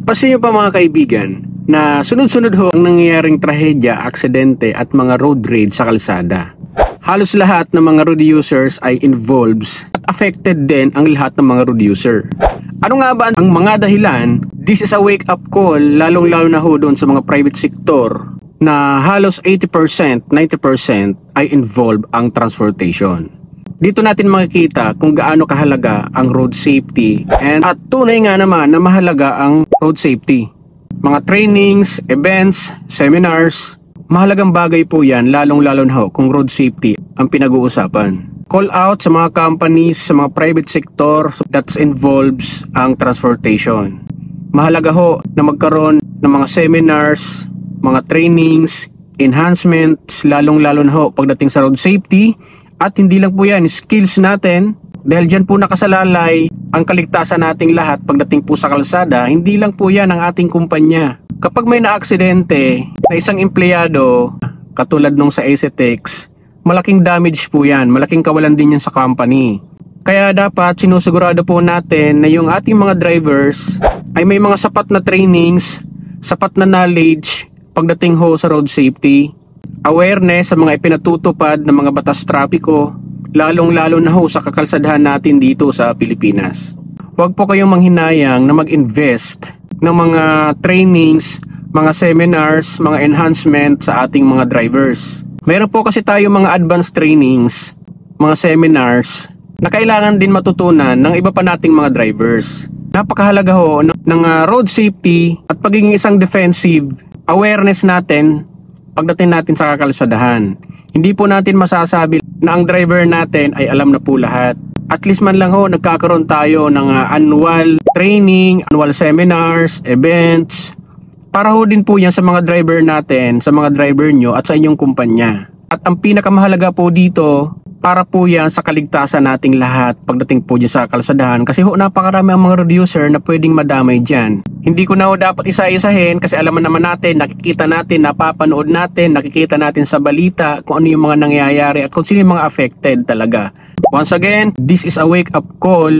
Pansin niyo pa mga kaibigan na sunod-sunod ho ang nangyayaring trahedya, aksidente at mga road rage sa kalsada. Halos lahat ng mga road users ay involved at affected din ang lahat ng mga road user. Ano nga ba ang mga dahilan? This is a wake-up call lalong-lalo na ho doon sa mga private sector na halos 80%, 90% ay involved ang transportation. Dito natin makikita kung gaano kahalaga ang road safety at tunay nga naman na mahalaga ang road safety. Mga trainings, events, seminars, mahalagang bagay po yan lalong-lalo na ho kung road safety ang pinag-uusapan. Call out sa mga companies, sa mga private sector that involves ang transportation. Mahalaga ho na magkaroon ng mga seminars, mga trainings, enhancements, lalong-lalo na ho pagdating sa road safety. At hindi lang po yan, skills natin, dahil dyan po nakasalalay ang kaligtasan nating lahat pagdating po sa kalsada, hindi lang po yan ang ating kumpanya. Kapag may naaksidente na isang empleyado, katulad nung sa Acetex, malaking damage po yan, malaking kawalan din yan sa company. Kaya dapat sinusigurado po natin na yung ating mga drivers ay may mga sapat na trainings, sapat na knowledge pagdating ho sa road safety, awareness sa mga ipinatutupad ng mga batas trapiko, lalong-lalo na ho sa kakalsadahan natin dito sa Pilipinas. Huwag po kayong manghinayang na mag-invest ng mga trainings, mga seminars, mga enhancement sa ating mga drivers. Meron po kasi tayo mga advanced trainings, mga seminars na kailangan din matutunan ng iba pa nating mga drivers. Napakahalaga ho ng road safety at pagiging isang defensive awareness natin pagdating natin sa kakalsadahan. Hindi po natin masasabi na ang driver natin ay alam na po lahat. At least man lang ho, nagkakaroon tayo ng annual training, annual seminars, events, para ho din po yan sa mga driver natin, sa mga driver nyo at sa inyong kumpanya. At ang pinakamahalaga po dito, para po yan sa kaligtasan nating lahat pagdating po dyan sa kalsadahan. Kasi ho, napakarami ang mga road user na pwedeng madamay dyan. Hindi ko na ho dapat isa-isahin kasi alam naman natin, nakikita natin, napapanood natin, nakikita natin sa balita kung ano yung mga nangyayari at kung sino yung mga affected talaga. Once again, this is a wake-up call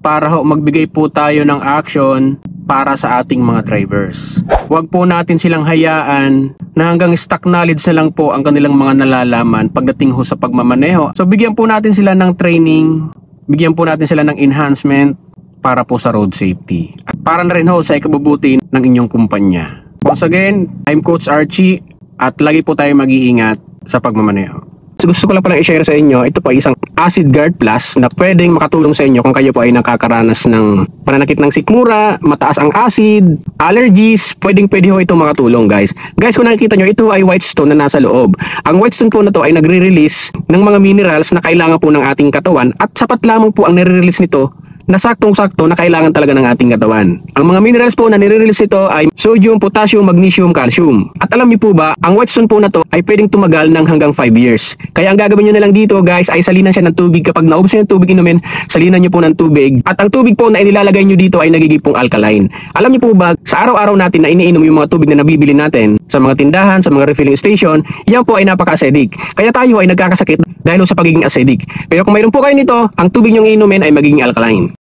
para ho magbigay po tayo ng action para sa ating mga drivers. Huwag po natin silang hayaan na hanggang stock knowledge na lang po ang kanilang mga nalalaman pagdating ho sa pagmamaneho. So bigyan po natin sila ng training, bigyan po natin sila ng enhancement para po sa road safety. At para na rin ho sa ikabubuti ng inyong kumpanya. Once again, I'm Coach Archie at lagi po tayo mag-iingat sa pagmamaneho. Gusto ko lang palang i-share sa inyo, ito po ay isang Acid Guard Plus na pwedeng makatulong sa inyo kung kayo po ay nakakaranas ng pananakit ng sikmura, mataas ang acid, allergies, pwede ho ito makatulong guys. Guys, kung nakikita nyo, ito ay white stone na nasa loob. Ang white stone po na to ay nagre-release ng mga minerals na kailangan po ng ating katawan at sapat lamang po ang nire-release nito na saktong-sakto na kailangan talaga ng ating katawan. Ang mga minerals po na nire-release ito ay sodium, potassium, magnesium, calcium. At alam niyo po ba, ang white stone po na to ay pwedeng tumagal ng hanggang 5 years. Kaya ang gagawin niyo na lang dito guys ay salinan siya ng tubig. Kapag naubos niyo ng tubig inumin, salinan niyo po ng tubig. At ang tubig po na inilalagay niyo dito ay nagiging pong alkaline. Alam niyo po ba, sa araw-araw natin na iniinom yung mga tubig na nabibili natin sa mga tindahan, sa mga refilling station, yan po ay napaka-acidic. Kaya tayo ay nagkakasakit dahil sa pagiging acidic. Pero kung mayroon po kayo nito, ang tubig niyong inumin ay magiging alkaline.